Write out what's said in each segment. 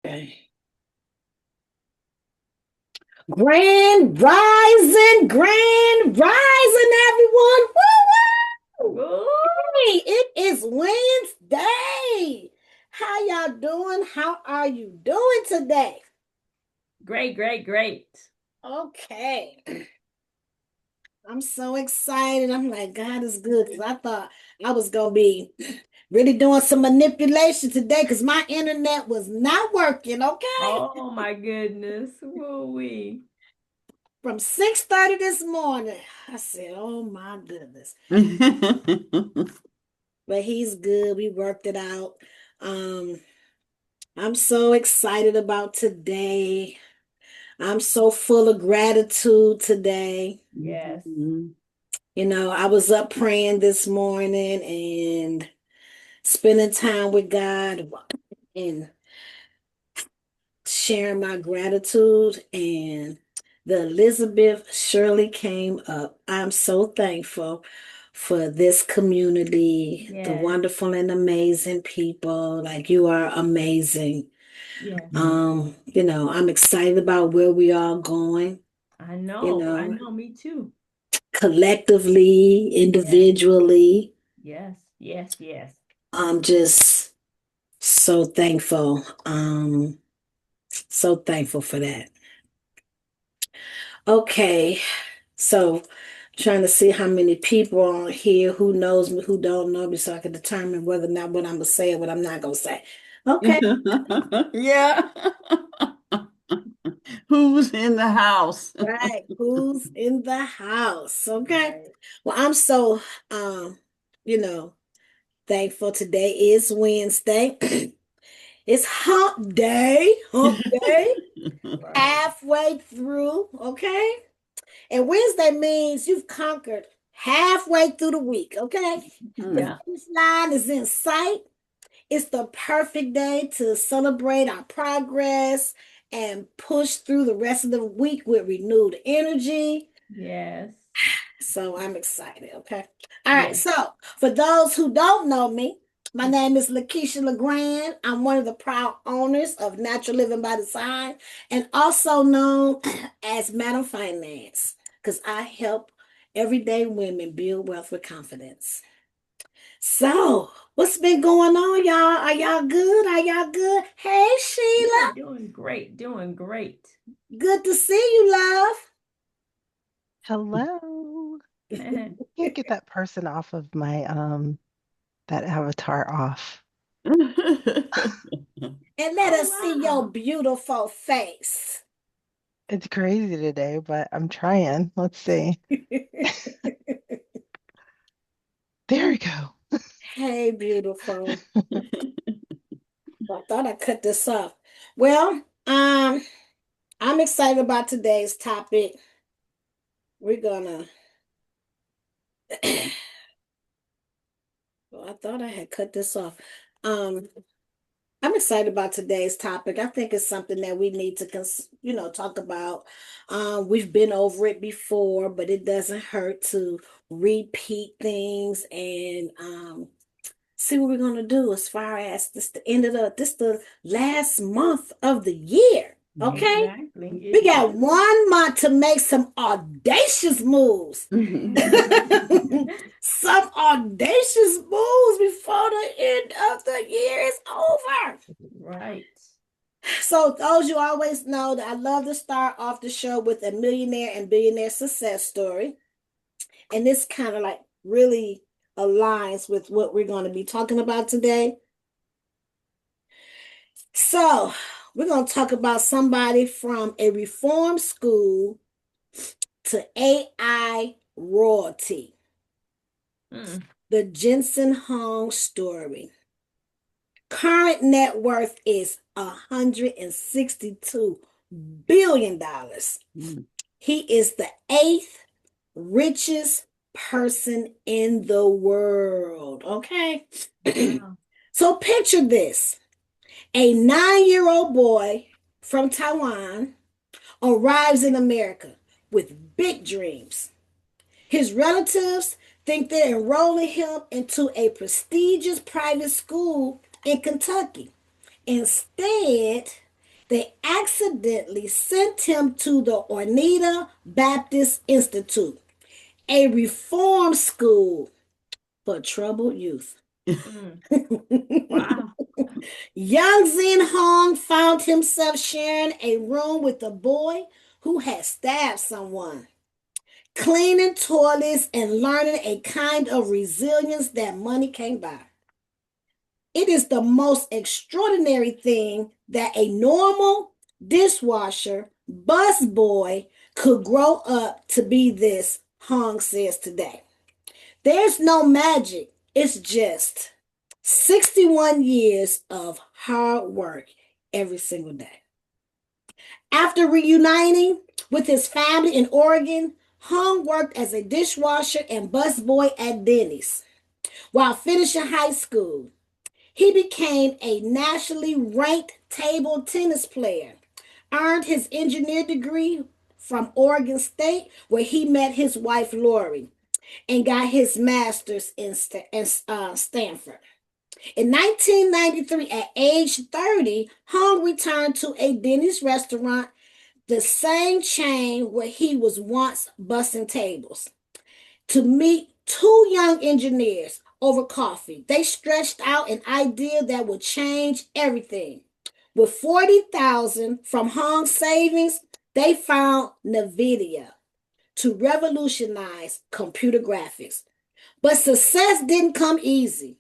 Okay. Grand rising, everyone. Woo woo! Hey, it is Wednesday. How y'all doing? How are you doing today? Great, great, great. Okay. I'm so excited. I'm like, God is good because I thought I was going to be really doing some manipulation today because my internet was not working. Okay. Oh my goodness. Woo-wee. From 6:30 this morning. I said, oh my goodness. But he's good. We worked it out. Um, I'm so excited about today. I'm so full of gratitude today. Yes. I was up praying this morning and spending time with God and sharing my gratitude. And the Elizabeth Shirley came up. I'm so thankful for this community, the Yes. wonderful and amazing people. Like you are amazing. Yes. I'm excited about where we are going, I you know. I know, know. Me too. collectively, Yes. individually. Yes. Yes. Yes. I'm just so thankful. So thankful for that. Okay, so trying to see how many people are here who knows me, who don't know me, so I can determine whether or not what I'm gonna say or what I'm not gonna say. Okay, Yeah. Who's in the house? right. Who's in the house? Okay. Right. Well, I'm so you know, thankful. Today is Wednesday. It's hump day, Right. halfway through. Okay. And Wednesday means you've conquered halfway through the week, okay? The Hmm. Yeah. finish line is in sight. It's the perfect day to celebrate our progress and push through the rest of the week with renewed energy. Yes. So I'm excited, okay? All right, Yes. so for those who don't know me, my name is Lakeisha LeGrand. I'm one of the proud owners of Natural Living by Design and also known as Madam Finance because I help everyday women build wealth with confidence. So, what's been going on, y'all? Are y'all good? Are y'all good? Hey, We're Sheila. doing great. Doing great. Good to see you, love. Hello. Can't get that person off of my that avatar off. And let Oh us see your wow. beautiful face. It's crazy today, but I'm trying. Let's see. There we go. Hey, beautiful. I thought I cut this off. Well, I'm excited about today's topic. We're gonna. Well, I thought I had cut this off. Um, I'm excited about today's topic. I think it's something that we need to, talk about. We've been over it before, but it doesn't hurt to repeat things and see what we're gonna do as far as this the last month of the year. Okay. Exactly. We got Exactly. 1 month to make some audacious moves. Some audacious moves before the end of the year is over. Right. So those you always know that I love to start off the show with a millionaire and billionaire success story. And this kind of like really aligns with what we're going to be talking about today. So we're going to talk about somebody from a reform school to AI royalty. Mm. The Jensen Hong story. Current net worth is $162 billion. He is the eighth richest person in the world. Okay. Wow. So picture this: a 9-year-old boy from Taiwan arrives in America with big dreams. His relatives think they're enrolling him into a prestigious private school in Kentucky. Instead, they accidentally sent him to the Oneida Baptist Institute, a reform school for troubled youth. Mm. Wow. Young Zin Hong found himself sharing a room with a boy who had stabbed someone, cleaning toilets and learning a kind of resilience that money can't buy. It is the most extraordinary thing that a normal dishwasher busboy could grow up to be this, Hong says today. There's no magic. It's just 61 years of hard work every single day. After reuniting with his family in Oregon, Hung worked as a dishwasher and busboy at Denny's. While finishing high school, he became a nationally ranked table tennis player, earned his engineer degree from Oregon State, where he met his wife Lori, and got his master's in Stanford. In 1993, at age 30, Hung returned to a Denny's restaurant, the same chain where he was once bussing tables, to meet two young engineers over coffee. They stretched out an idea that would change everything. With 40,000 from Hung's savings, they found NVIDIA to revolutionize computer graphics. But success didn't come easy.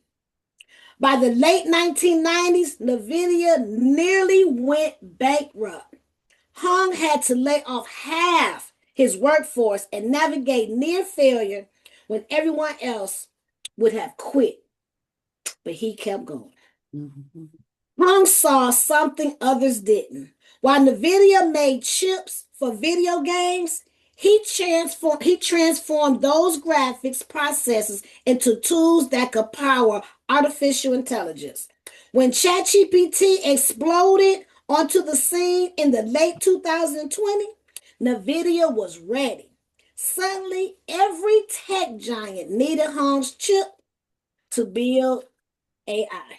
By the late 1990s, NVIDIA nearly went bankrupt. Hung had to lay off half his workforce and navigate near failure when everyone else would have quit. But he kept going. Mhm. Hung saw something others didn't. While NVIDIA made chips for video games, he transformed those graphics processors into tools that could power artificial intelligence. When ChatGPT exploded onto the scene in the late 2020, NVIDIA was ready. Suddenly, every tech giant needed Hung's chip to build AI.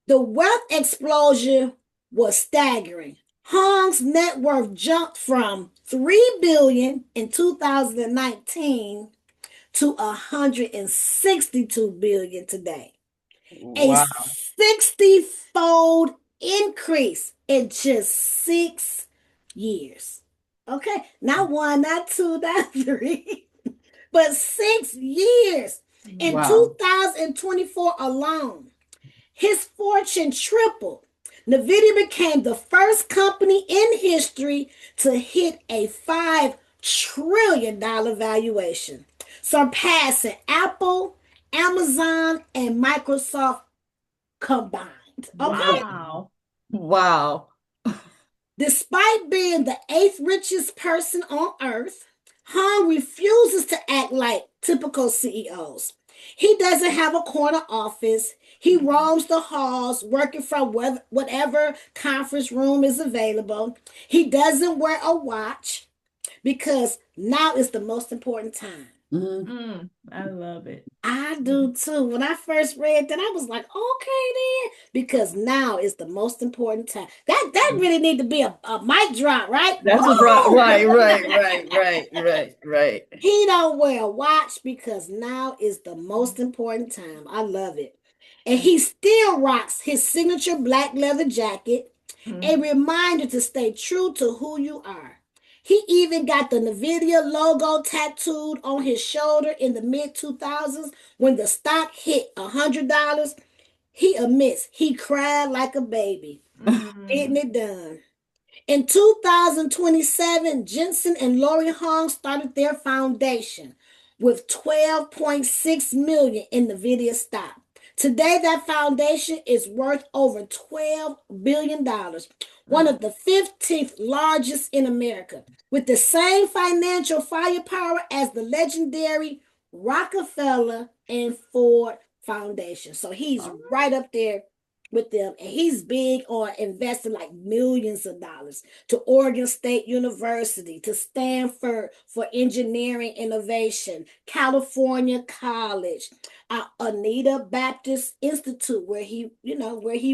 The wealth explosion was staggering. Hong's net worth jumped from 3 billion in 2019 to 162 billion today. A Wow. 60-fold increase in just 6 years. Okay, not one, not two, not three, but 6 years. In Wow. 2024 alone, his fortune tripled. NVIDIA became the first company in history to hit a $5 trillion valuation, surpassing Apple, Amazon, and Microsoft combined. Okay. Wow. Wow. Despite being the eighth richest person on earth, Han refuses to act like typical CEOs. He doesn't have a corner office. He roams the halls, working from whatever conference room is available. He doesn't wear a watch because now is the most important time. Mhm. I love it. I do too. When I first read that, I was like, okay then, because now is the most important time. That really need to be a mic drop, right? That's Boom! right. He don't wear a watch because now is the most important time. I love it. And he still rocks his signature black leather jacket, a Mm. reminder to stay true to who you are. He even got the NVIDIA logo tattooed on his shoulder in the mid 2000s when the stock hit $100. He admits he cried like a baby, getting Mm. it done. In 2027, Jensen and Lori Hong started their foundation with 12.6 million in NVIDIA stock. Today, that foundation is worth over $12 billion, one Mm. of the 15th largest in America, with the same financial firepower as the legendary Rockefeller and Ford Foundation. So he's All right up there with them, and he's big on investing like millions of dollars to Oregon State University, to Stanford for engineering innovation, California College, Oneida Baptist Institute, where he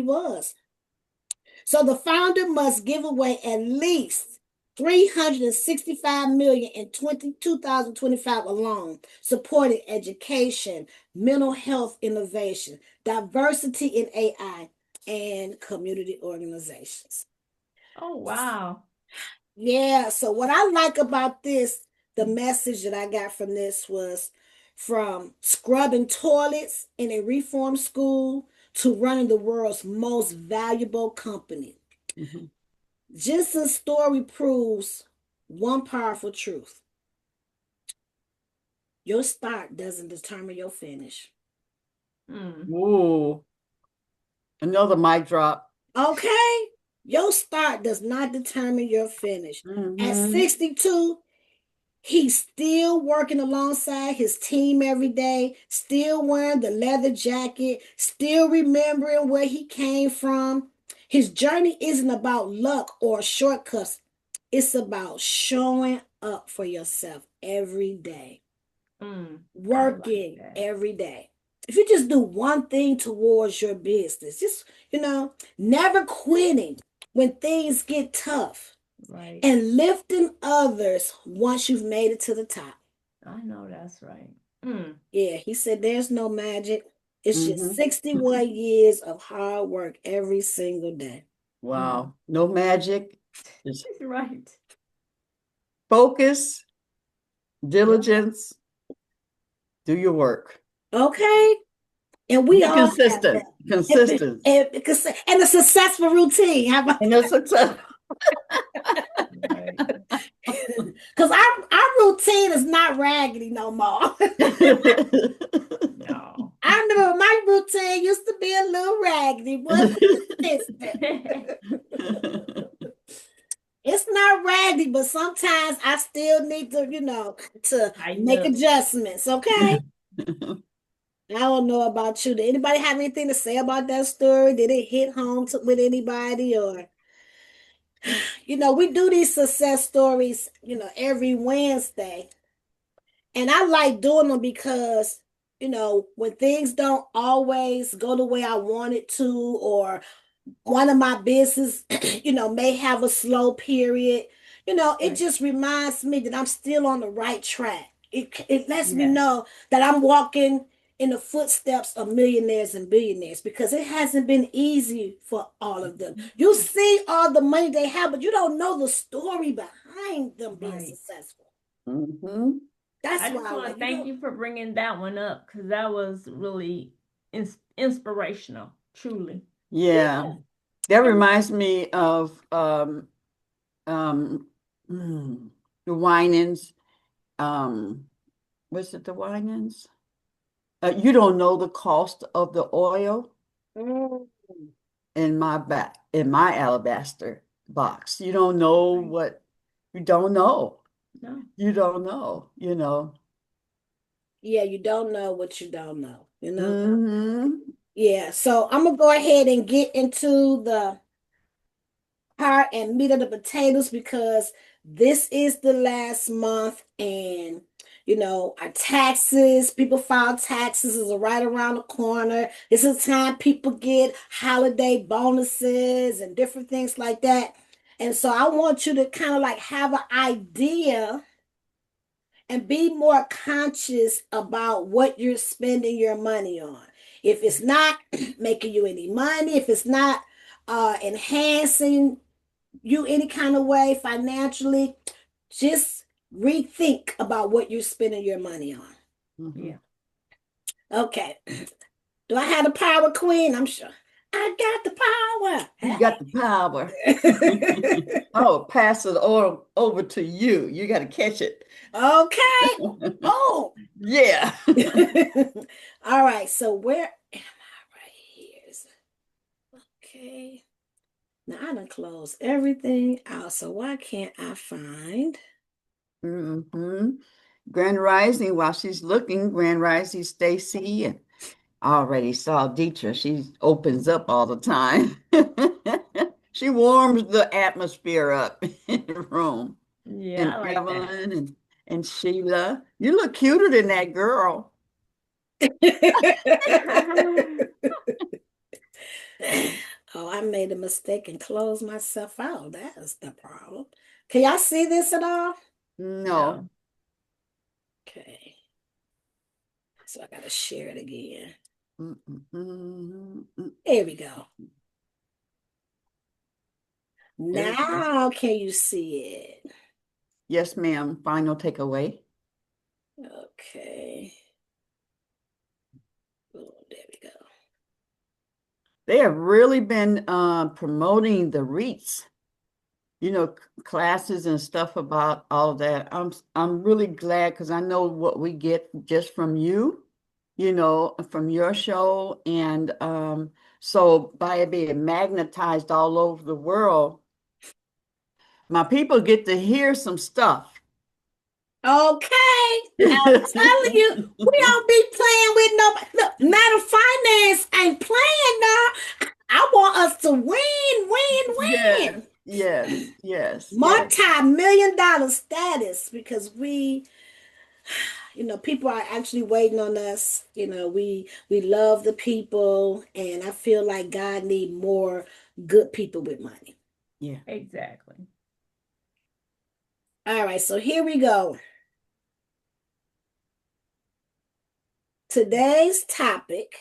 was. So the founder must give away at least 365 million in 2025 alone, supporting education, mental health innovation, diversity in AI, and community organizations. Oh, wow. Yeah, so what I like about this, the message that I got from this was from scrubbing toilets in a reform school to running the world's most valuable company. Mhm. Jensen's story proves one powerful truth. Your start doesn't determine your finish. Mm. Ooh, another mic drop. Okay? Your start does not determine your finish. At Mhm. 62, he's still working alongside his team every day, still wearing the leather jacket, still remembering where he came from. His journey isn't about luck or shortcuts, it's about showing up for yourself every day, Mm. I like working that. every day. If you just do one thing towards your business, just, never quitting when things get tough Right. and lifting others once you've made it to the top. I know that's right. Mm. Yeah, he said there's no magic. It's just Mhm. 61 years of hard work every single day. Wow. No magic. Just That's right. focus, Yeah. diligence, do your work. Okay? And we Be all have consistent. that. Consistent. And a successful routine. How about And a success. Right. because our routine is not raggedy no more. No. I remember my routine used to be a little raggedy, wasn't consistent. It's not raggedy, but sometimes I still need to I make know. adjustments. Okay. I don't know about you. Did anybody have anything to say about that story? Did it hit home with anybody? Or, we do these success stories, every Wednesday. And I like doing them because, when things don't always go the way I want it to, or one of my business, may have a slow period. It Right. just reminds me that I'm still on the right track. It lets me Yes. know that I'm walking in the footsteps of millionaires and billionaires because it hasn't been easy for all of them. You see all the money they have, but you don't know the story behind them being Right. successful. Mhm. That's I why just I want to like thank you for bringing that one up because that was really inspirational, truly. Yeah. yeah. That And reminds me of um mm, the Winans. Um, was it the Winans? You don't know the cost of the oil mm, in my alabaster box. You don't know Right. what you don't know. No. You don't know. yeah, you don't know what you don't know. Hmm. Yeah, so I'm gonna go ahead and get into the part and meat of the potatoes because this is the last month and our taxes, people file taxes is right around the corner. This is the time people get holiday bonuses and different things like that. And so I want you to kind of like have an idea and be more conscious about what you're spending your money on. If it's not making you any money, if it's not enhancing you any kind of way financially, just rethink about what you're spending your money on. Hmm. Yeah. Okay. Do I have the power, Queen? I'm sure. I got the You got the power. power. Oh, pass it over to you. You got to catch it. Okay. Oh. Yeah. All right. So where am I right here? Okay. Now I done closed everything out. So why can't I find? Hmm. Grand Rising, while she's looking, Grand Rising Stacy, and I already saw Dietra. She opens up all the time. She warms the atmosphere up in the room. Yeah, And I like that. Evelyn and Sheila. You look cuter than that girl. Oh, I made a mistake and closed myself out. That is the problem. Can y'all see this at all? No. Okay. So I gotta share it again. There we go. Now can you see it? Yes, ma'am. Final takeaway. Okay. Oh, there we go. They have really been promoting the REITs, classes and stuff about all that. I'm really glad because I know what we get just from you, from your show. And so by it being magnetized all over the world, my people get to hear some stuff. Okay. I'm telling you, we don't be playing with nobody. Look, Matter Finance ain't playing now. I want us to Yes, win. yes, yes, yes. Multi-million dollar status because people are actually waiting on us. We love the people, and I feel like God need more good people with money. Yeah. Exactly. All right, so here we go. Today's topic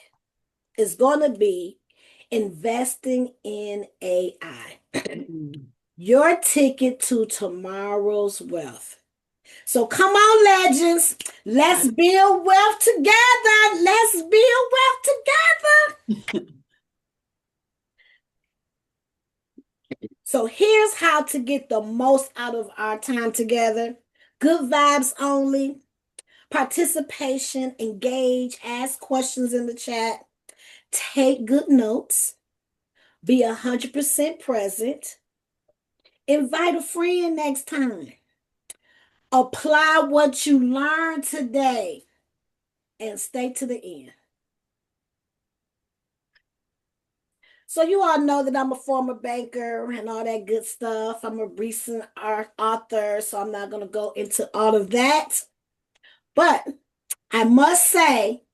is going to be investing in AI. Your ticket to tomorrow's wealth. So come on, legends. Let's build wealth together. Let's build wealth together. So here's how to get the most out of our time together. Good vibes only. Participation, engage, ask questions in the chat. Take good notes. Be 100% present. Invite a friend next time. Apply what you learned today and stay to the end. So you all know that I'm a former banker and all that good stuff. I'm a recent author, so I'm not going to go into all of that. But I must say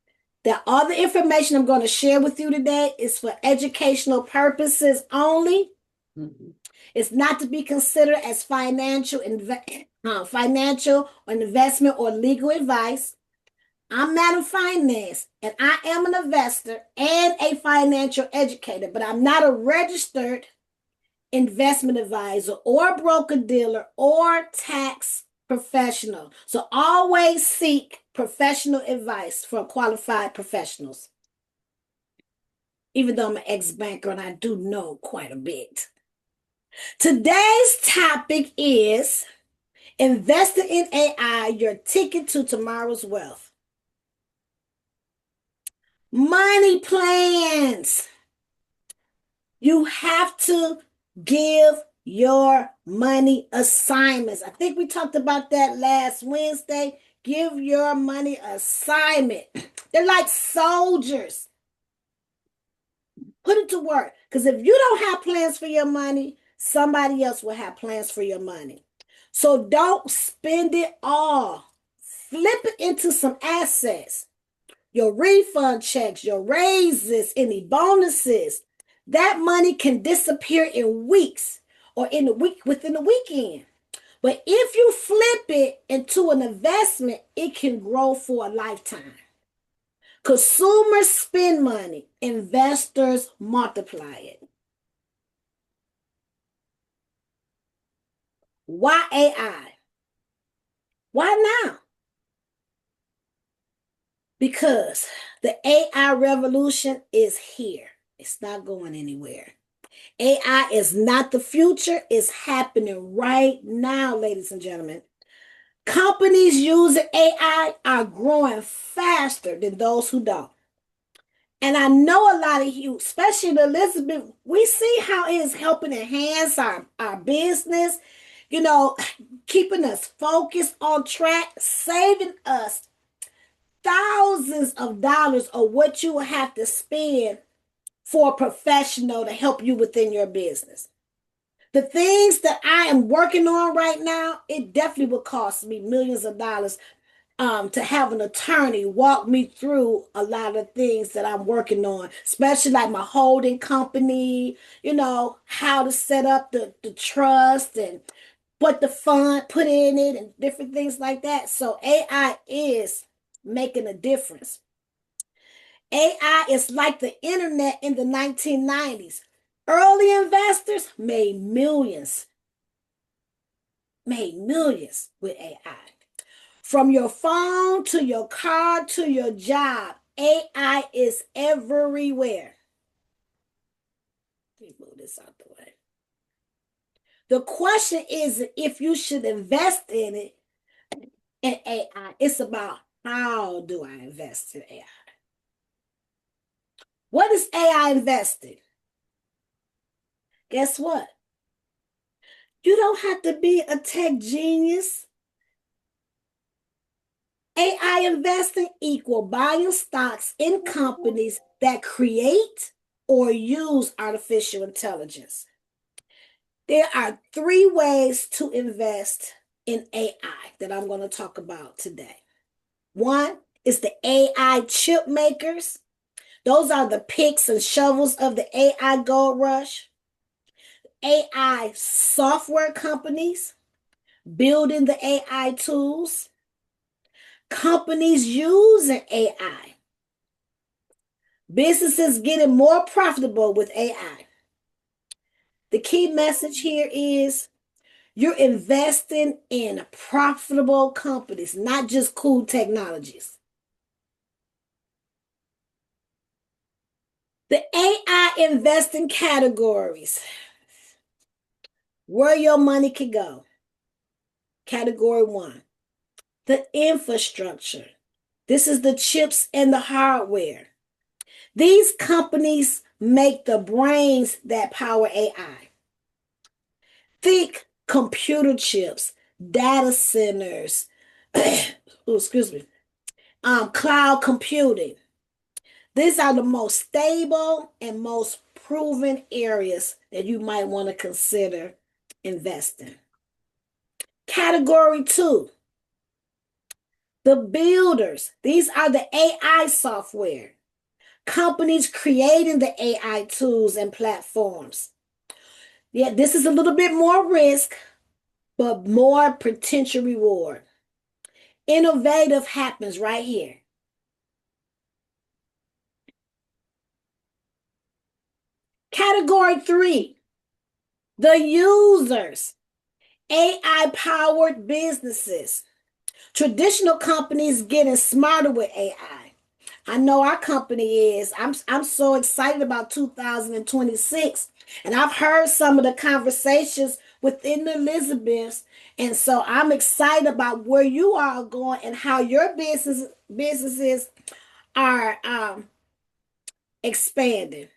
that all the information I'm going to share with you today is for educational purposes only. It's not to be considered as financial or investment or legal advice. I'm Madam Finance, and I am an investor and a financial educator, but I'm not a registered investment advisor or broker dealer or tax professional. So always seek professional advice from qualified professionals. Even though I'm an ex-banker and I do know quite a bit. Today's topic is investing in AI, your ticket to tomorrow's wealth. Money plans. You have to give your money assignments. I think we talked about that last Wednesday. Give your money assignment. They're like soldiers. Put it to work. Because if you don't have plans for your money, somebody else will have plans for your money. So don't spend it all. Flip it into some assets. Your refund checks, your raises, any bonuses. That money can disappear in weeks or in a week within the weekend. But if you flip it into an investment, it can grow for a lifetime. Consumers spend money, investors multiply it. Why AI? Why now? Because the AI revolution is here. It's not going anywhere. AI is not the future. It's happening right now, ladies and gentlemen. Companies using AI are growing faster than those who don't. And I know a lot of you, especially in Elizabeth, we see how it is helping enhance our business, keeping us focused on track, saving us thousands of dollars of what you will have to spend for a professional to help you within your business. The things that I am working on right now, it definitely will cost me millions of dollars. to have an attorney walk me through a lot of things that I'm working on, especially like my holding company, how to set up the trust and what the fund put in it and different things like that. So AI is making a difference. AI is like the internet in the 1990s. Early investors made millions with AI. From your phone to your car to your job, AI is everywhere. Let me move this out the way. The question is if you should invest in it in AI. It's about how do I invest in AI? What is AI investing? Guess what? You don't have to be a tech genius. AI investing equal buying stocks in companies that create or use artificial intelligence. There are 3 ways to invest in AI that I'm going to talk about today. One is the AI chip makers. Those are the picks and shovels of the AI gold rush. AI software companies building the AI tools. Companies using AI. Businesses getting more profitable with AI. The key message here is you're investing in profitable companies, not just cool technologies. The AI investing categories, where your money can go. Category 1, the infrastructure. This is the chips and the hardware. These companies make the brains that power AI. Think computer chips, data centers, cloud computing. These are the most stable and most proven areas that you might want to consider investing. Category 2, the builders. These are the AI software. Companies creating the AI tools and platforms. Yeah, this is a little bit more risk, but more potential reward. Innovative happens right here. Category 3, the users. AI-powered businesses. Traditional companies getting smarter with AI. I know our company is. I'm so excited about 2026. And I've heard some of the conversations within the Elizabeths. And so I'm excited about where you are going and how your businesses are expanding.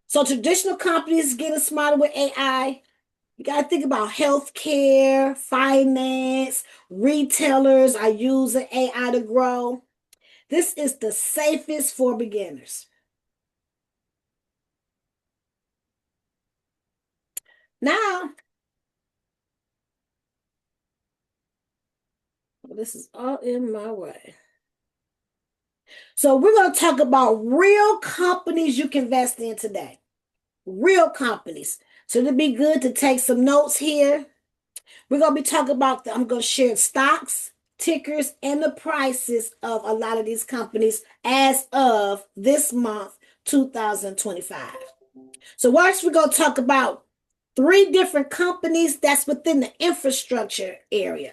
So traditional companies getting smarter with AI. You got to think about healthcare, finance, retailers are using AI to grow. This is the safest for beginners. Now, this is all in my way. So we're going to talk about real companies you can invest in today. Real companies. So it'd be good to take some notes here. We're going to be talking about, I'm going to share stocks, tickers, and the prices of a lot of these companies as of this month, 2025. So first we're going to talk about 3 different companies that's within the infrastructure area.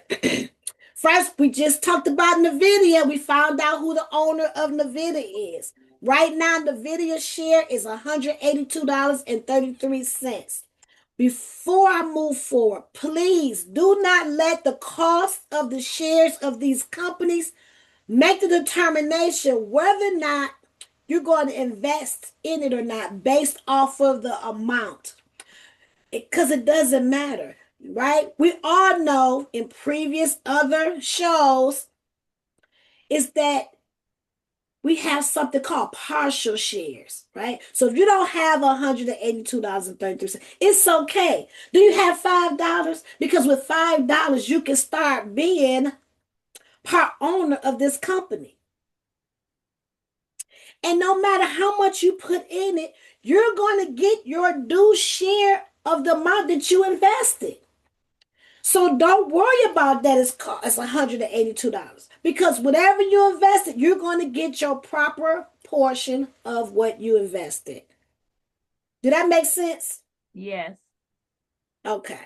First, we just talked about NVIDIA. We found out who the owner of NVIDIA is. Right now, NVIDIA share is $182.33. Before I move forward, please do not let the cost of the shares of these companies make the determination whether or not you're going to invest in it or not based off of the amount. Because it doesn't matter, right? We all know in previous other shows is that we have something called partial shares, right? So if you don't have $182.33, it's okay. Do you have $5? Because with $5, you can start being part owner of this company. And no matter how much you put in it, you're going to get your due share of the amount that you invested. So don't worry about that it's $182 because whatever you invested, you're going to get your proper portion of what you invested. Did that make sense? Yes. Okay.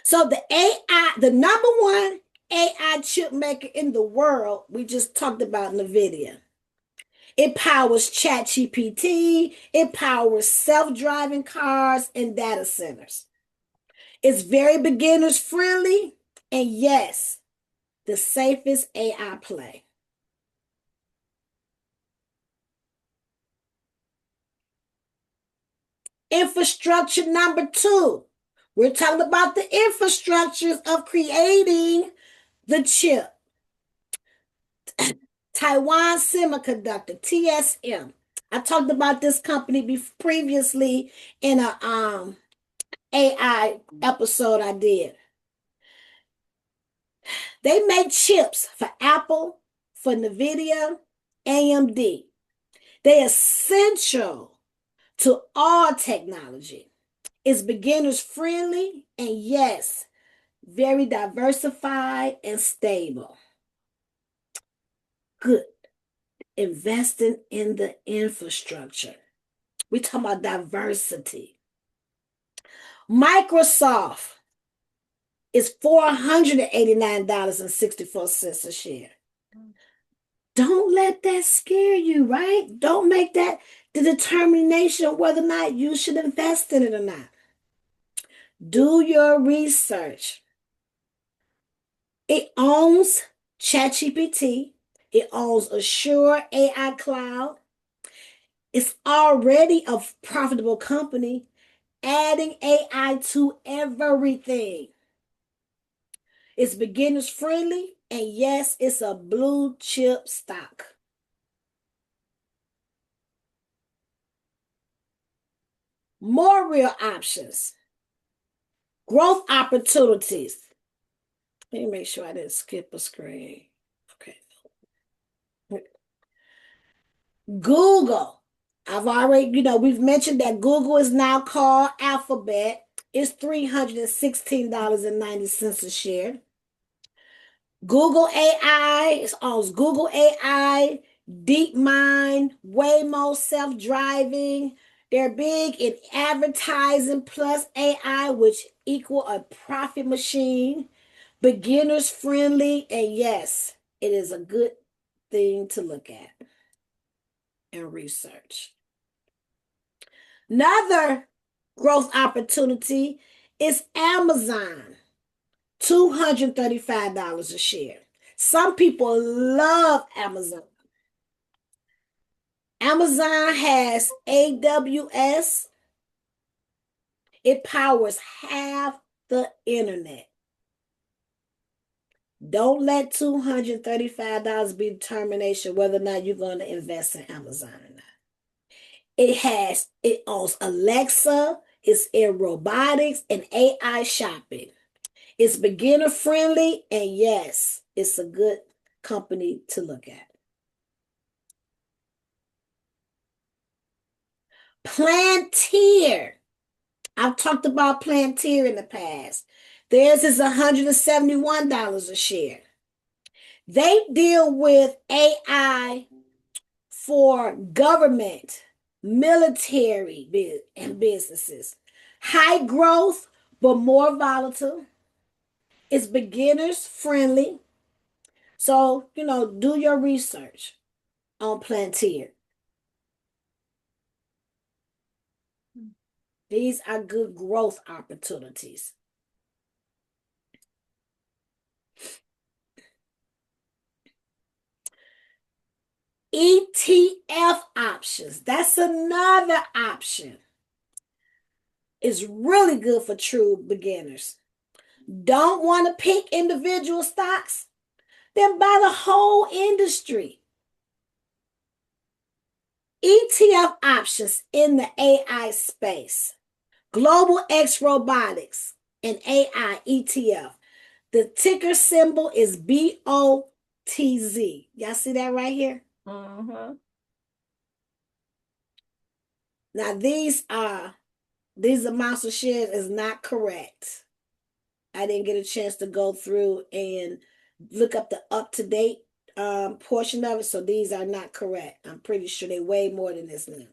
So the AI, the number one AI chip maker in the world, we just talked about NVIDIA. It powers ChatGPT. It powers self-driving cars and data centers. It's very beginners friendly. And yes, the safest AI play. Infrastructure number 2. We're talking about the infrastructures of creating the chip. Taiwan Semiconductor, TSM. I talked about this company previously in a AI episode I did. They make chips for Apple, for NVIDIA, AMD. They're essential to all technology. It's beginners friendly and yes, very diversified and stable. Good. Investing in the infrastructure. We talk about diversity. Microsoft is $489.64 a share. Don't let that scare you, right? Don't make that the determination of whether or not you should invest in it or not. Do your research. It owns ChatGPT. It owns Azure AI Cloud. It's already a profitable company, adding AI to everything. It's beginners friendly, and yes, it's a blue chip stock. More real options. Growth opportunities. Let me make sure I didn't skip a screen. Okay. Google. I've already, we've mentioned that Google is now called Alphabet. It's $316.90 a share. Google AI owns Google AI, DeepMind, Waymo self-driving. They're big in advertising plus AI, which equal a profit machine, beginners friendly, and yes, it is a good thing to look at and research. Another growth opportunity is Amazon, $235 a share. Some people love Amazon. Amazon has AWS. It powers half the internet. Don't let $235 be determination whether or not you're going to invest in Amazon or not. It owns Alexa, it's in robotics and AI shopping. It's beginner friendly, and yes, it's a good company to look at. Palantir. I've talked about Palantir in the past. Theirs is $171 a share. They deal with AI for government, military, and businesses. High growth, but more volatile. It's beginners friendly. So, do your research on Palantir. These are good growth opportunities. ETF options. That's another option. It's really good for true beginners. Don't want to pick individual stocks? Then buy the whole industry. ETF options in the AI space. Global X Robotics and AI ETF. The ticker symbol is BOTX. Y'all see that right here? Uh-huh. Now these amounts of shares is not correct. I didn't get a chance to go through and look up the up-to-date portion of it, so these are not correct. I'm pretty sure they way more than this now.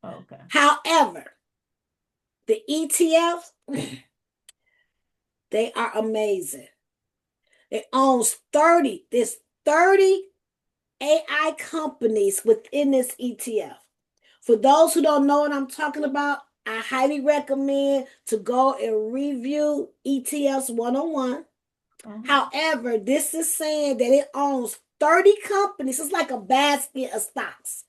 Okay. However, the ETFs, they are amazing. It owns 30, there's 30 AI companies within this ETF. For those who don't know what I'm talking about, I highly recommend to go and review ETFs 101. However, this is saying that it owns 30 companies. It's like a basket of stocks.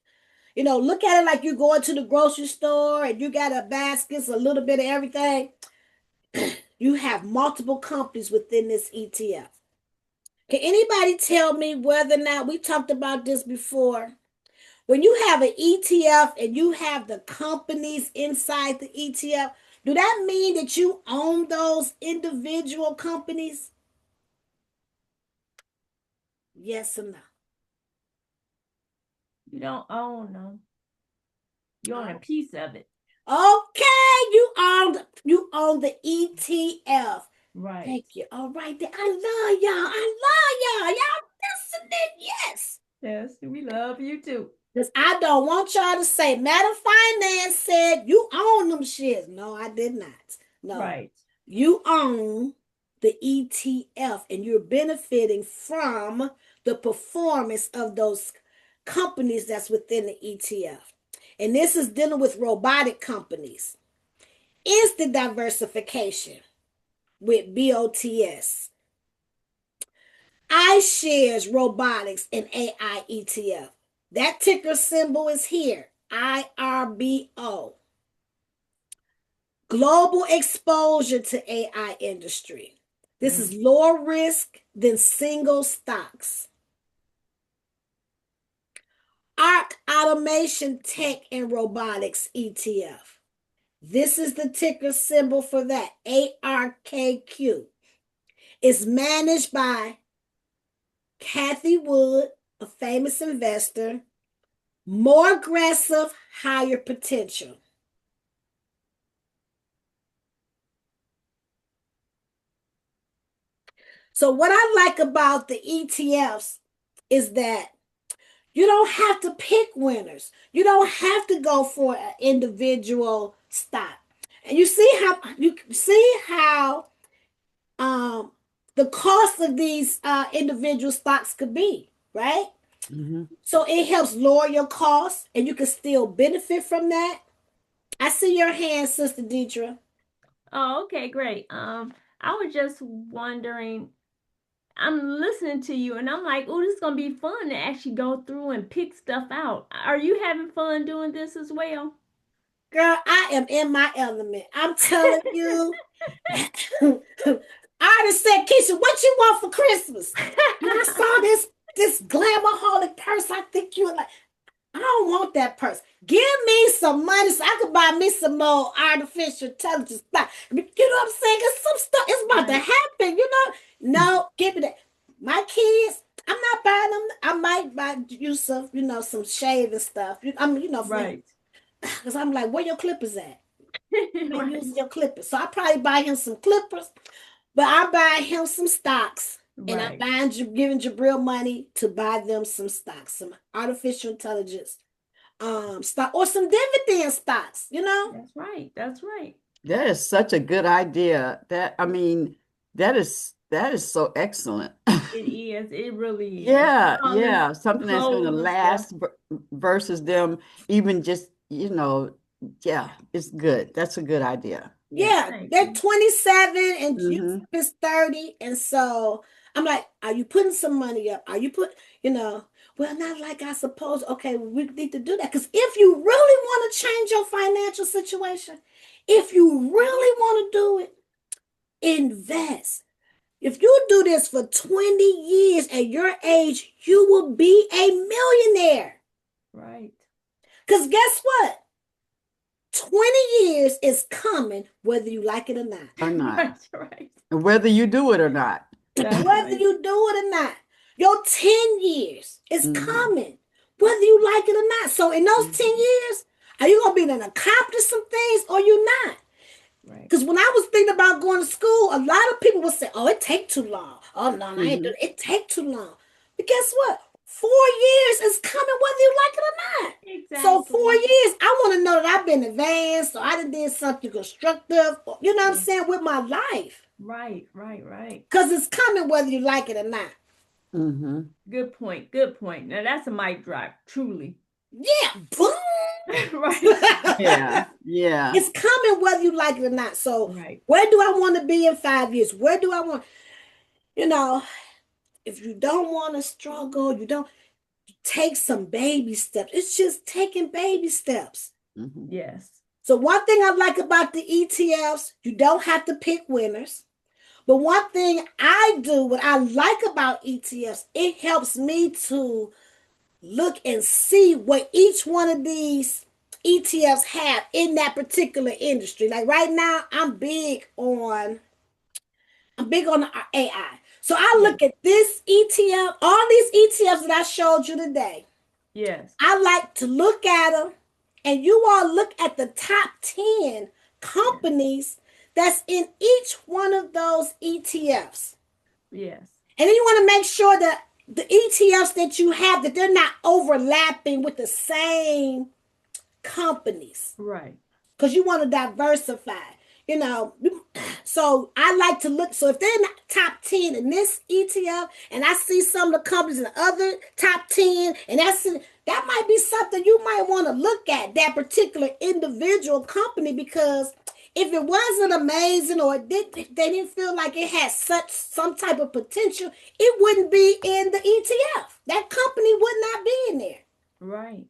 Look at it like you go into the grocery store and you got a basket, a little bit of everything. You have multiple companies within this ETF. Can anybody tell me whether or not we talked about this before? When you have an ETF and you have the companies inside the ETF, do that mean that you own those individual companies? Yes or no? You don't own them. You own a piece of it. Okay, you own the ETF. Right. Thank you. All right, I love y'all. Y'all listening? Yes. Yes, we love you too. Because I don't want y'all to say, Matter Finance said you own them shits. No, I did not. No. Right. You own the ETF and you're benefiting from the performance of those companies that's within the ETF. And this is dealing with robotic companies. Instant diversification with BOTS. iShares Robotics and AI ETF. That ticker symbol is here, IRBO. Global exposure to AI industry. This is lower risk than single stocks. ARC Automation Tech and Robotics ETF. This is the ticker symbol for that, ARKQ. It's managed by Kathy Wood, a famous investor. More aggressive, higher potential. So what I like about the ETFs is that you don't have to pick winners. You don't have to go for an individual stock. And you see how the cost of these individual stocks could be, right? So it helps lower your costs and you can still benefit from that. I see your hand, Sister Deidre. Oh, okay, great. I was just wondering, I'm listening to you and I'm like, oh, this is gonna be fun to actually go through and pick stuff out. Are you having fun doing this as well? Girl, I am in my element. I'm telling you. I already said, Keisha, what you want for Christmas? When I saw this glamour-holic purse, I think you were like, I don't want that purse. Give me some money so I could buy me some more artificial intelligence stuff. You know what I'm saying? It's some stuff. It's about to happen, No, give me that. My kids, I'm not buying them. I might buy you some shaving stuff. Right. Because I'm like, where your clippers at? You ain't Right. using your clippers. So I probably buy him some clippers, but I buy him some stocks. And I'm giving Jabril money to buy them some stocks, some artificial intelligence stock or some dividend stocks, That's right. That's right. That is such a good idea. That is so excellent. It is. It really is. Yeah, All this yeah, something that's going to clothes and stuff. last versus them even just, yeah, it's good. That's a good idea. Yeah, Thank they're you. 27 and Hmm. is 30. And so I'm like, are you putting some money up? Are you well, not like I suppose. Okay, we need to do that. Because if you really want to change your financial situation, if you really want to do it, invest. If you do this for 20 years at your age, you will be a millionaire. Right. Because guess what? 20 years is coming whether you like it or not. Or not. Right. And whether you do it or not. That's Whether right. you do it or not. Your 10 years is Mm-hmm. coming, whether you like it or not. So in those 10 Mm-hmm. years, are you gonna be able to accomplish some things or you not? Right. Because when I was thinking about going to school, a lot of people would say, "Oh, it take too long. Oh no, I ain't Mm-hmm. doing it. It take too long." But guess what? 4 years is coming whether you like it or not. So four Exactly. years, I want to know that I've been advanced, or I done did something constructive. You know what I'm Yeah. saying with my life, Right, right, right. because it's coming whether you like it or not. Mm-hmm. Good point. Good point. Now that's a mic drop, truly. Yeah, boom. Right. Yeah. Yeah. It's coming whether you like it or not. So Right. where do I want to be in 5 years? Where do I want? You know, if you don't want to struggle, you don't take some baby steps. It's just taking baby steps. Mm-hmm. Yes. So one thing I like about the ETFs, you don't have to pick winners. But one thing I do, what I like about ETFs, it helps me to look and see what each one of these ETFs have in that particular industry. Like right now, I'm big on the AI. So I Yes. look at this ETF, all these ETFs that I showed you today. Yes. I like to look at them, and you all look at the top 10 Yes. companies that's in each one of those ETFs. Yes. And then you want to make sure that the ETFs that you have, that they're not overlapping with the same companies, Right. because you want to diversify. You know, so I like to look. So if they're in the top 10 in this ETF, and I see some of the companies in the other top 10, and that might be something you might want to look at, that particular individual company, because if it wasn't amazing, or they didn't feel like it had such some type of potential, it wouldn't be in the ETF. That company would not be in there. Right.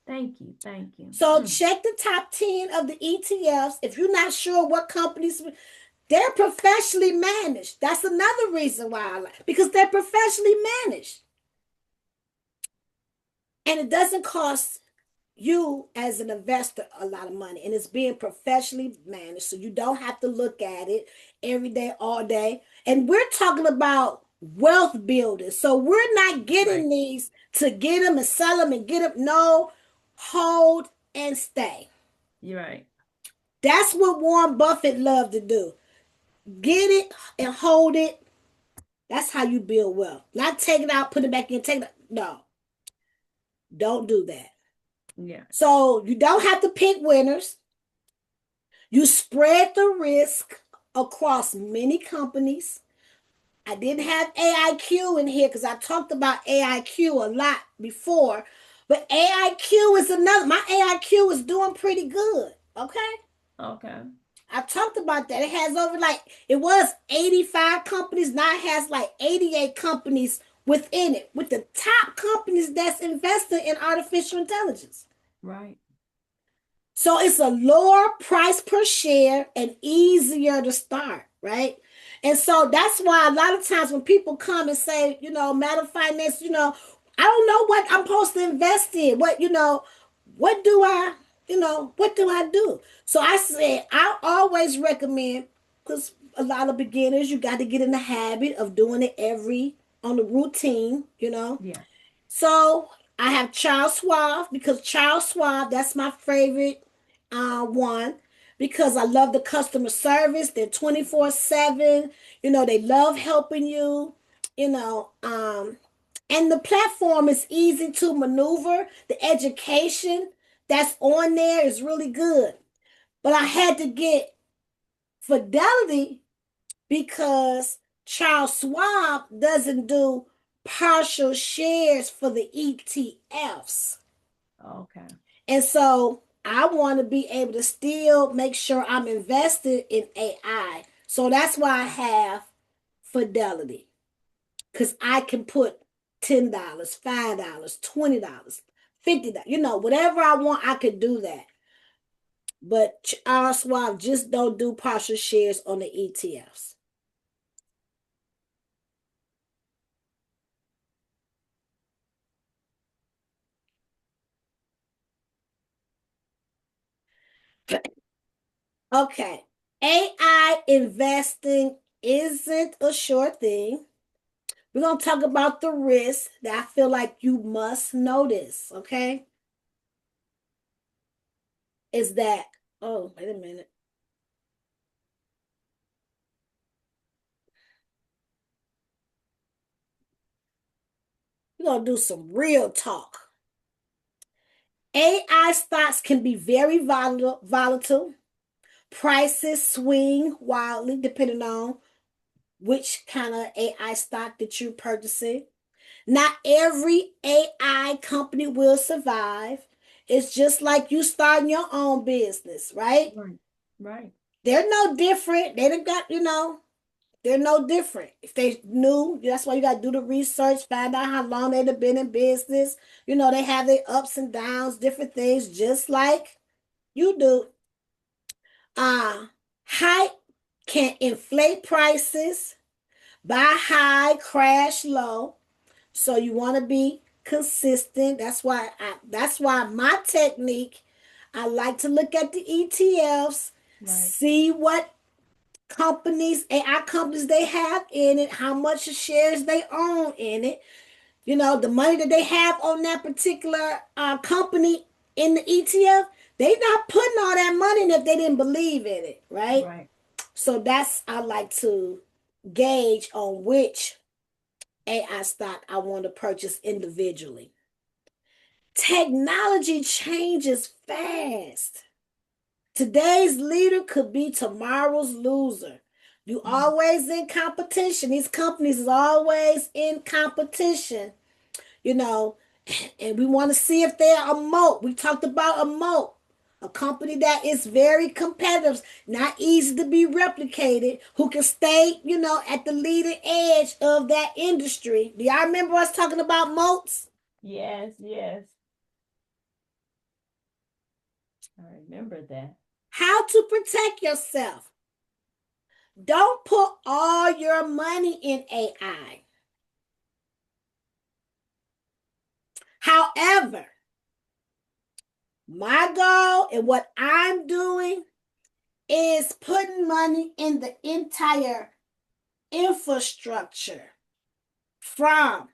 Thank you. Thank you. So check the top 10 of the ETFs. If you're not sure what companies, they're professionally managed. That's another reason why I like, because they're professionally managed. And it doesn't cost you as an investor a lot of money, and it's being professionally managed, so you don't have to look at it every day, all day. And we're talking about wealth building, so we're not Right. getting these to get them and sell them and get them. No, hold and stay. You're right. That's what Warren Buffett loved to do. Get it and hold it. That's how you build wealth. Not take it out, put it back in, take it out. No, don't do that. Yeah. So you don't have to pick winners. You spread the risk across many companies. I didn't have AIQ in here because I talked about AIQ a lot before. But AIQ is another. My AIQ is doing pretty good. Okay. Okay. I talked about that. It has over like, it was 85 companies. Now it has like 88 companies within it, with the top companies that's investing in artificial intelligence. Right. So it's a lower price per share and easier to start, right? And so that's why a lot of times when people come and say, Matter of Finance, I don't know what I'm supposed to invest in. What do what do I do? So I said, I always recommend, because a lot of beginners, you got to get in the habit of doing it on the routine. Yeah. So I have Charles Schwab, because Charles Schwab, that's my favorite one, because I love the customer service. They're 24/7. They love helping you, you know. And the platform is easy to maneuver. The education that's on there is really good. But I had to get Fidelity, because Charles Schwab doesn't do partial shares for the ETFs. Okay. And so I want to be able to still make sure I'm invested in AI. So that's why I have Fidelity, because I can put $10, $5, $20, $50, whatever I want, I could do that. But Charles Schwab just don't do partial shares on the ETFs. Okay. AI investing isn't a sure thing, We're going to talk about the risks that I feel like you must notice, okay? Is that, oh, wait a minute. We're going to do some real talk. AI stocks can be very volatile. Prices swing wildly depending on which kind of AI stock that you're purchasing. Not every AI company will survive. It's just like you starting your own business, right? Right. Right. They're no different. They done got, they're no different. If they new, that's why you got to do the research, find out how long they've been in business. They have their ups and downs, different things, just like you do. High can inflate prices, buy high, crash low. So you want to be consistent. That's why my technique, I like to look at the ETFs, Right. see what companies, AI companies they have in it, how much shares they own in it. The money that they have on that particular company in the ETF, they not putting all that money in if they didn't believe in it, right? Right. So that's I like to gauge on which AI stock I want to purchase individually. Technology changes fast. Today's leader could be tomorrow's loser. You Mhm. always in competition. These companies is always in competition, you know, and we want to see if they're a moat. We talked about a moat, a company that is very competitive, not easy to be replicated, who can stay, at the leading edge of that industry. Do y'all remember us talking about moats? Yes. Yes. I remember that. How to protect yourself. Don't put all your money in AI. However, my goal and what I'm doing is putting money in the entire infrastructure from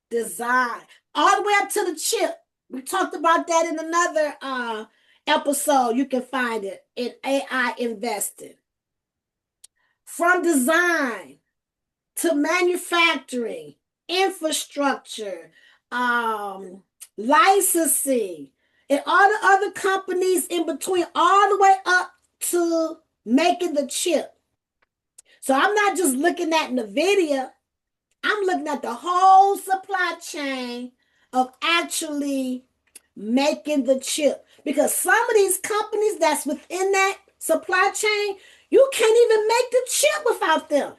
design all the way up to the chip. We talked about that in another episode. You can find it in AI investing. From design to manufacturing, infrastructure, licensing, and all the other companies in between, all the way up to making the chip. So I'm not just looking at NVIDIA, I'm looking at the whole supply chain of actually making the chip. Because some of these companies that's within that supply chain, you can't even make the chip without them.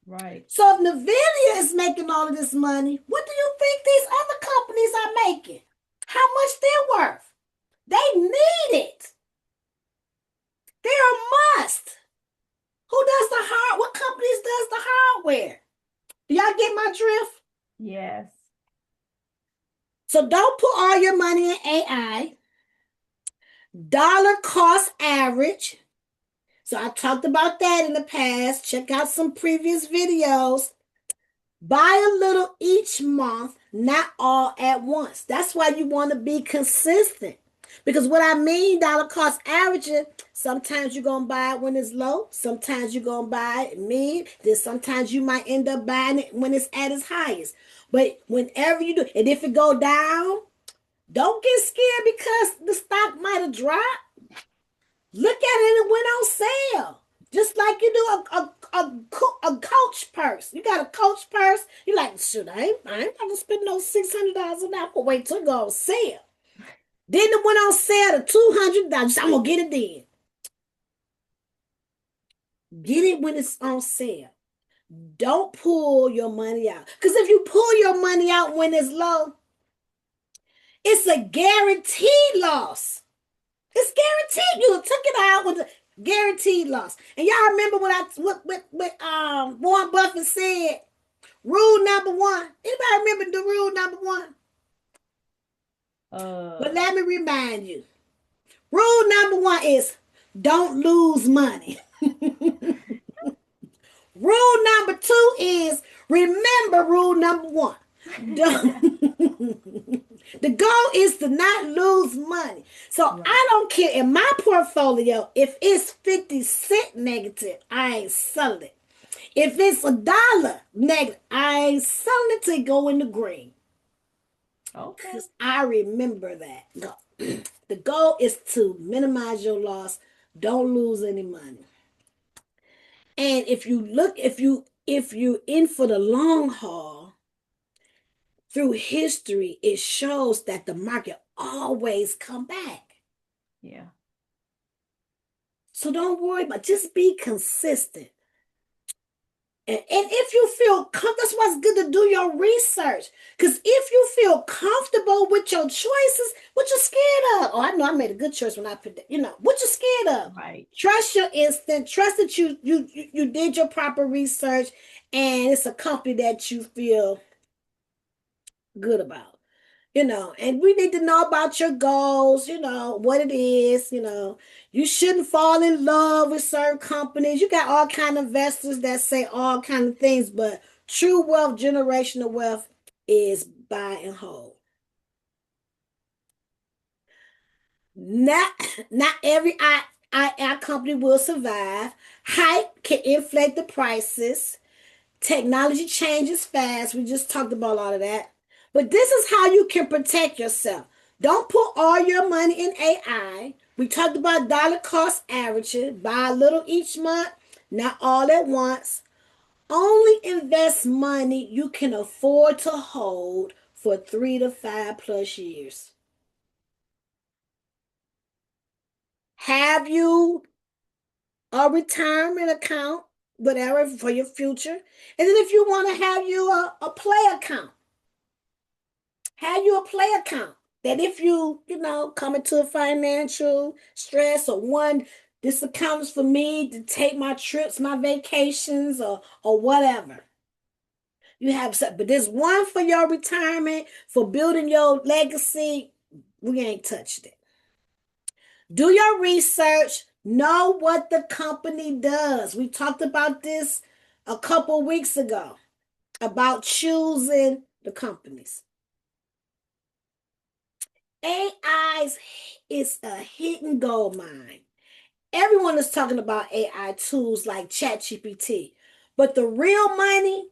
Right. So if NVIDIA is making all of this money, what do you think these other companies are making? How much they're worth? They need it. They're a must. Who does the hard? What companies does the hardware? Do y'all get my drift? Yes. So don't put all your money in AI. Dollar cost average. So I talked about that in the past. Check out some previous videos. Buy a little each month, not all at once. That's why you want to be consistent. Because what I mean, dollar cost averaging, sometimes you're going to buy it when it's low. Sometimes you're going to buy it mid. Then sometimes you might end up buying it when it's at its highest. But whenever you do, and if it go down, don't get scared because the stock might have dropped. Look at it and went on sale. Just like you do a coach purse. You got a coach purse. You like, shoot, I ain't about to spend no $600 on that. But wait till it go on sale. Then it went on sale to $200. I'm gonna get it then. Get it when it's on sale. Don't pull your money out. Because if you pull your money out when it's low, it's a guaranteed loss. It's guaranteed. You took it out with a guaranteed loss. And y'all remember what Warren Buffett said? Rule number one. Anybody remember the rule number one? But Uh. let me remind you. Rule number one is don't lose money. Rule number two is remember rule number one. The goal is to not lose money. So Right. I don't care in my portfolio if it's 50 cents negative, I ain't selling it. If it's $1 negative, I ain't selling it to go in the green. Okay. Because I remember that. The goal is to minimize your loss. Don't lose any money. And if you in for the long haul, through history, it shows that the market always come back. Yeah. So don't worry about, just be consistent. And if you feel comfortable, that's why it's good to do your research. Because if you feel comfortable with your choices, what you scared of? Oh, I know I made a good choice when I put that. What you scared of? Right. Trust your instinct. Trust that you did your proper research, and it's a company that you feel good about. And we need to know about your goals, what it is. You shouldn't fall in love with certain companies. You got all kind of investors that say all kind of things, but true wealth, generational wealth is buy and hold. Not not every I company will survive. Hype can inflate the prices. Technology changes fast. We just talked about all of that. But this is how you can protect yourself. Don't put all your money in AI. We talked about dollar cost averaging. Buy a little each month, not all at once. Only invest money you can afford to hold for 3 to 5+ years. Have you a retirement account, whatever, for your future? And then if you want to have you a play account, have you a play account that if come into a financial stress or this account is for me to take my trips, my vacations, or whatever. You have some, but there's one for your retirement, for building your legacy. We ain't touched it. Do your research. Know what the company does. We talked about this a couple weeks ago about choosing the companies. AI is a hidden gold mine. Everyone is talking about AI tools like ChatGPT, but the real money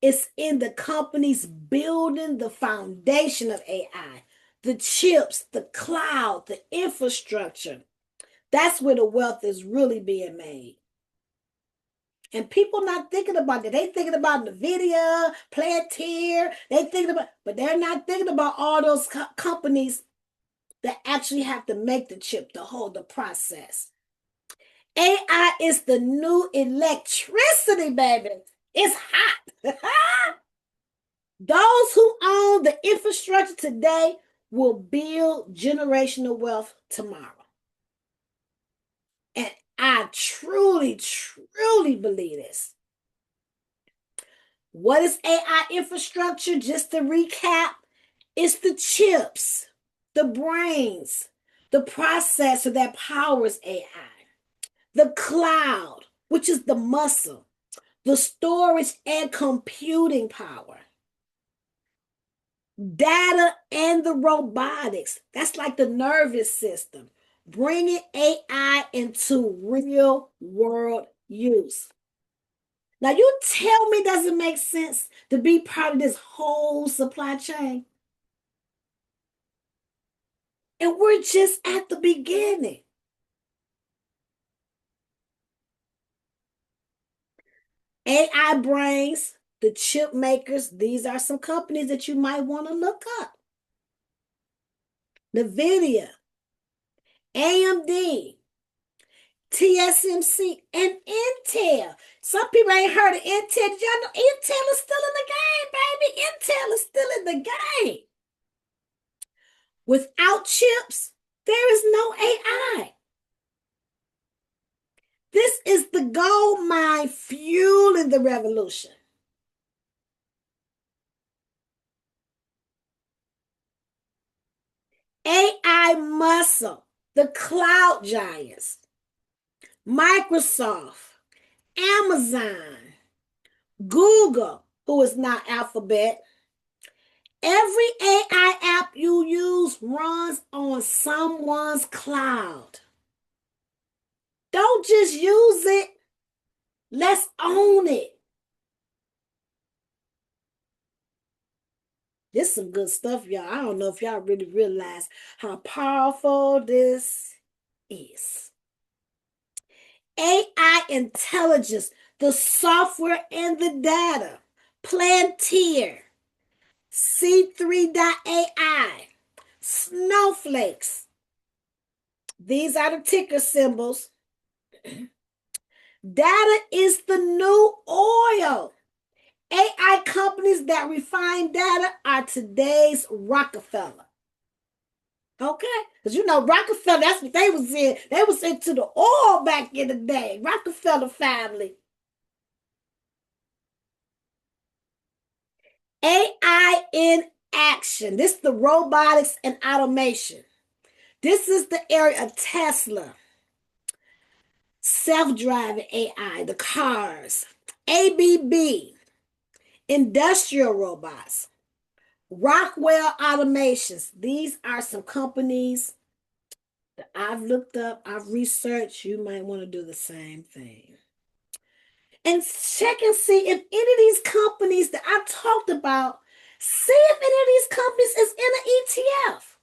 is in the companies building the foundation of AI, the chips, the cloud, the infrastructure. That's where the wealth is really being made. And people not thinking about that. They thinking about NVIDIA, Palantir. They thinking about, but they're not thinking about all those companies that actually have to make the chip, to hold the process. AI is the new electricity, baby. It's hot. Those who own the infrastructure today will build generational wealth tomorrow. And I truly, truly believe this. What is AI infrastructure? Just to recap, it's the chips, the brains, the processor that powers AI, the cloud, which is the muscle, the storage and computing power, data and the robotics. That's like the nervous system, bringing AI into real world use. Now, you tell me, does it make sense to be part of this whole supply chain? And we're just at the beginning. AI brains, the chip makers, these are some companies that you might want to look up. NVIDIA, AMD, TSMC, and Intel. Some people ain't heard of Intel. Y'all know Intel is still in the game, baby. Intel is still in the game. Without chips, there is no AI. This is the gold mine fueling the revolution. AI muscle, the cloud giants, Microsoft, Amazon, Google, who is not Alphabet. Every AI app you use runs on someone's cloud. Don't just use it. Let's own it. This is some good stuff, y'all. I don't know if y'all really realize how powerful this is. AI intelligence, the software and the data. Plantier, C3.ai, Snowflakes. These are the ticker symbols. Data is the new oil. AI companies that refine data are today's Rockefeller. Okay? Because you know, Rockefeller, that's what they was in. They was into the oil back in the day. Rockefeller family. AI in action. This is the robotics and automation. This is the area of Tesla, self-driving AI, the cars, ABB, industrial robots, Rockwell Automations. These are some companies that I've looked up, I've researched. You might want to do the same thing. And check and see if any of these companies that I talked about, see if any of these companies is in an ETF.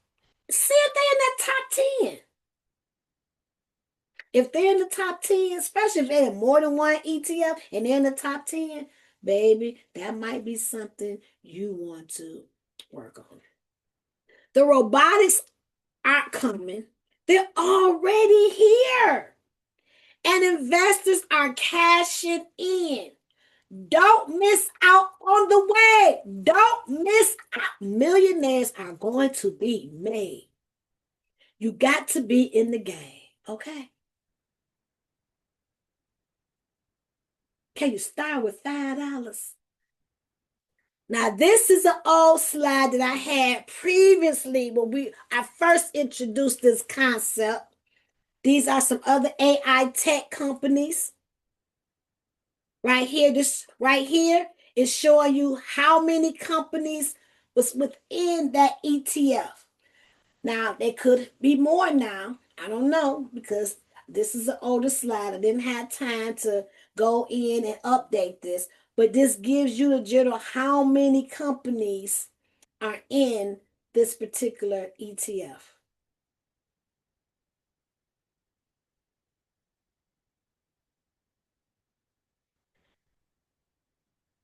See if they're in that top 10. If they're in the top 10, especially if they have more than one ETF and they're in the top 10, baby, that might be something you want to work on. The robotics aren't coming. They're already here. And investors are cashing in. Don't miss out on the way. Don't miss out. Millionaires are going to be made. You got to be in the game, okay? Can you start with $5? Now, this is an old slide that I had previously when I first introduced this concept. These are some other AI tech companies. Right here, this right here is showing you how many companies was within that ETF. Now, there could be more now. I don't know because this is an older slide. I didn't have time to go in and update this, but this gives you the general how many companies are in this particular ETF.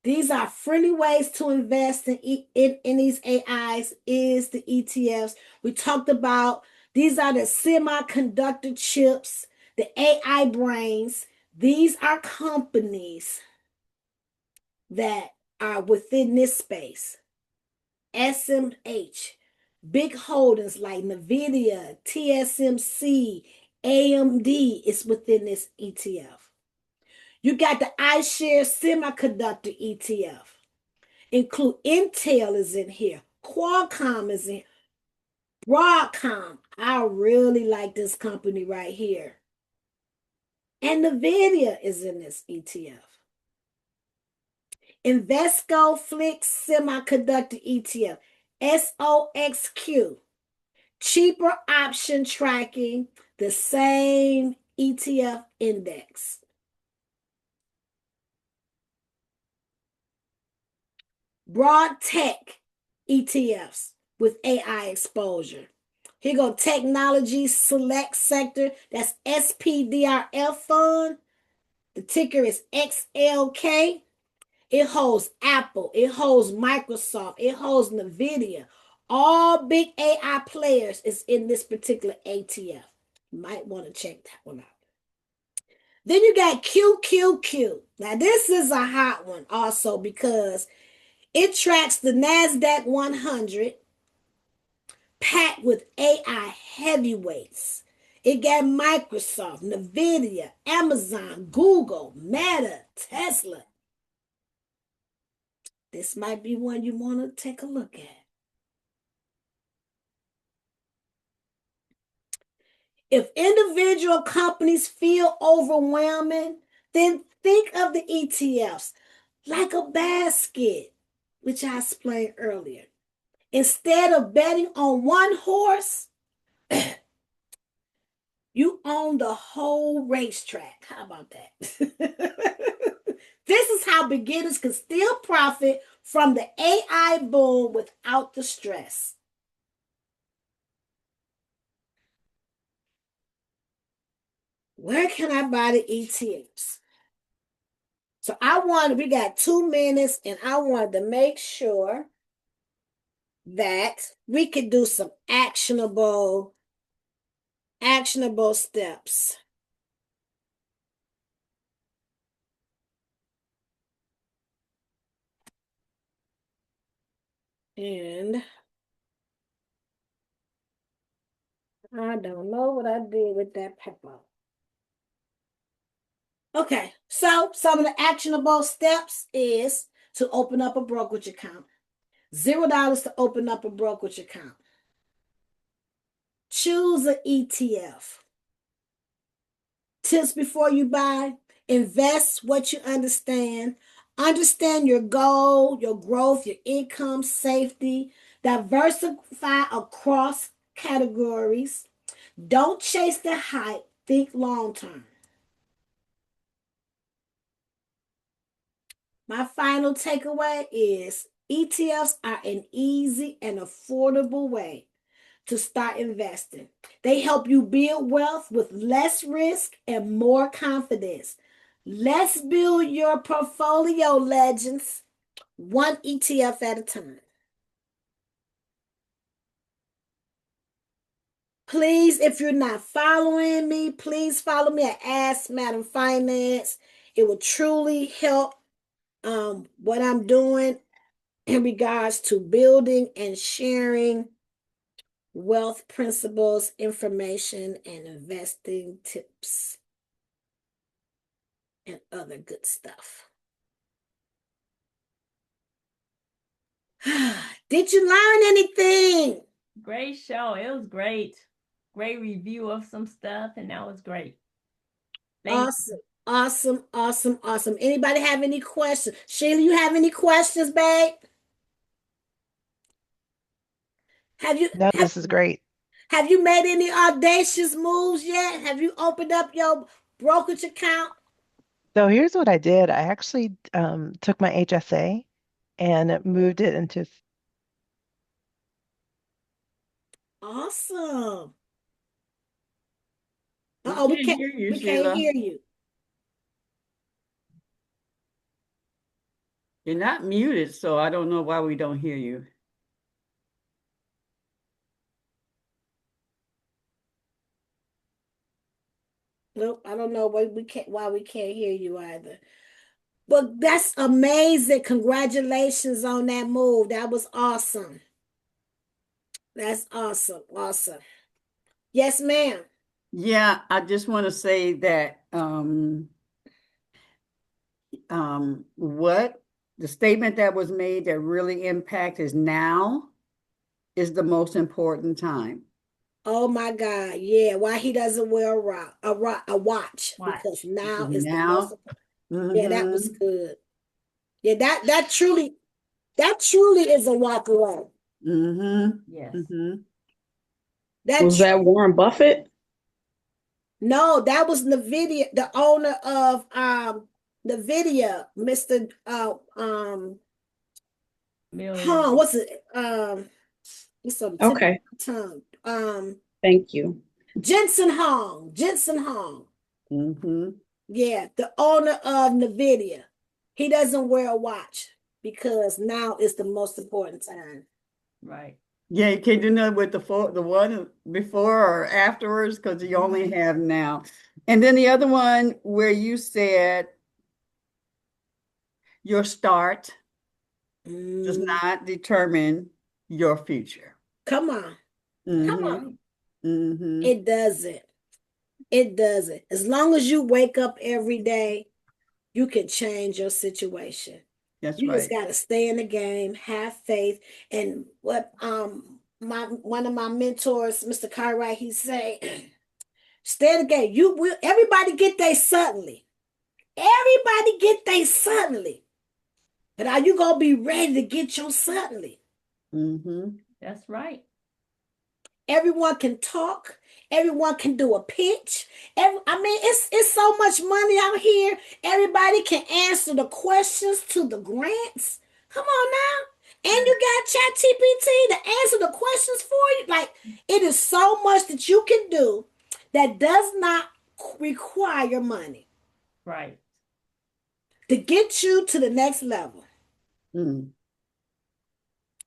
These are friendly ways to invest in these AIs is the ETFs. We talked about these are the semiconductor chips, the AI brains. These are companies that are within this space. SMH, big holdings like NVIDIA, TSMC, AMD is within this ETF. You got the iShares Semiconductor ETF. Include Intel is in here. Qualcomm is in. Broadcom. I really like this company right here. And NVIDIA is in this ETF. Invesco Flix Semiconductor ETF. SOXQ. Cheaper option tracking. The same ETF index. Broad tech ETFs with AI exposure. Here go technology select sector. That's SPDRF fund. The ticker is XLK. It holds Apple. It holds Microsoft. It holds NVIDIA. All big AI players is in this particular ATF. You might want to check that one out. Then you got QQQ. Now this is a hot one also because it tracks the NASDAQ 100 packed with AI heavyweights. It got Microsoft, NVIDIA, Amazon, Google, Meta, Tesla. This might be one you want to take a look at. If individual companies feel overwhelming, Then think of the ETFs like a basket, which I explained earlier. Instead of betting on one horse, you own the whole racetrack. How about that? This is how beginners can still profit from the AI boom without the stress. Where can I buy the ETFs? So we got 2 minutes, and I wanted to make sure that we could do some actionable steps. And I don't know what I did with that pepper. Okay, so some of the actionable steps is to open up a brokerage account. $0 to open up a brokerage account. Choose an ETF. Tips before you buy. Invest what you understand. Understand your goal, your growth, your income, safety. Diversify across categories. Don't chase the hype. Think long term. My final takeaway is ETFs are an easy and affordable way to start investing. They help you build wealth with less risk and more confidence. Let's build your portfolio, legends, one ETF at a time. Please, if you're not following me, please follow me at Ask Madam Finance. It will truly help what I'm doing in regards to building and sharing wealth principles, information, and investing tips and other good stuff. Did you learn anything? Great show. It was great. Great review of some stuff, and that was great. Thank Awesome. Awesome, awesome, awesome. Anybody have any questions? Sheila, you have any questions, babe? Have you No, have, this is great. have you made any audacious moves yet? Have you opened up your brokerage account? So here's what I did. I actually took my HSA and moved it into. Awesome. We Uh-oh, can't hear you, we can't Sheila. hear you. You're not muted, so I don't know why we don't hear you. Nope, I don't know why we can't hear you either. But that's amazing. Congratulations on that move. That was awesome. That's awesome. Awesome. Yes, ma'am. Yeah, I just want to say that what the statement that was made that really impact is now is the most important time. Oh my God. Yeah. Why he doesn't wear a watch? Because now is the most Now, important. Yeah, that was mm-hmm, good. Yeah, that truly is a walk away. mm-hmm, Yes. mm-hmm. That Was that Warren Buffett? No, that was Nvidia, the owner of Nvidia, Mr. Million. What's it? It's on the tip of Okay, my tongue. thank you. Jensen Hong. Jensen Hong. Mm-hmm. Yeah, the owner of Nvidia. He doesn't wear a watch because now is the most important time. Right. Yeah, you can't do nothing with the one before or afterwards because you only have now. And then the other one where you said your start does Mm, not determine your future. come on. Come Mm-hmm. on. Mm-hmm. It doesn't. It doesn't. As long as you wake up every day, you can change your situation. That's You just right. got to stay in the game, have faith. And what my one of my mentors, Mr. Cartwright, he say, stay in the game. You will everybody get there suddenly. Everybody get they suddenly. But are you gonna be ready to get your suddenly? Mm-hmm. That's right. Everyone can talk. Everyone can do a pitch. I mean, it's so much money out here. Everybody can answer the questions to the grants. Come on now. And you got ChatGPT to answer the questions for you. Like, it is so much that you can do that does not require money Right. to get you to the next level. Mm.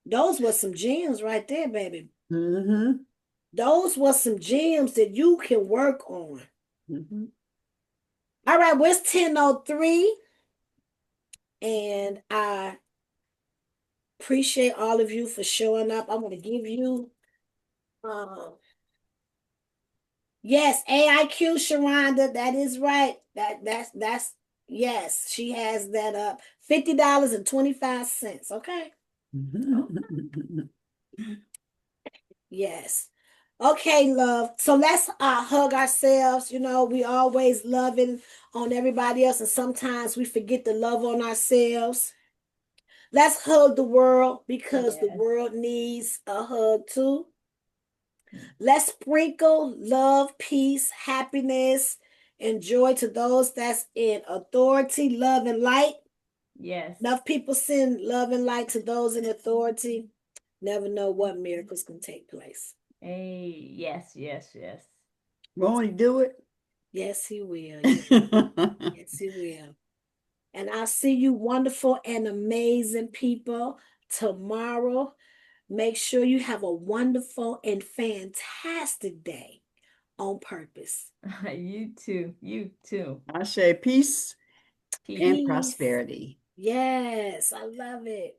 Those were some gems right there, baby. Mm-hmm. Those were some gems that you can work on. Mm-hmm. All right, well, it's 10:03, and I appreciate all of you for showing up. I want to give you, um, yes, AIQ, Sharonda, that is right. That's yes, she has that up. $50.25. Okay. Yes. Okay, love. So let's hug ourselves. You know, we always loving on everybody else, and sometimes we forget to love on ourselves. Let's hug the world because the Yes. world needs a hug too. Let's sprinkle love, peace, happiness, and joy to those that's in authority, love, and light. Yes. Enough people send love and light to those in authority. Never know what miracles can take place. Hey, yes, yes, yes. Won't he do it? Yes, he will. Yes, he will. And I'll see you wonderful and amazing people tomorrow. Make sure you have a wonderful and fantastic day on purpose. You too. You too. I say peace and Peace. Peace. prosperity. Yes, I love it.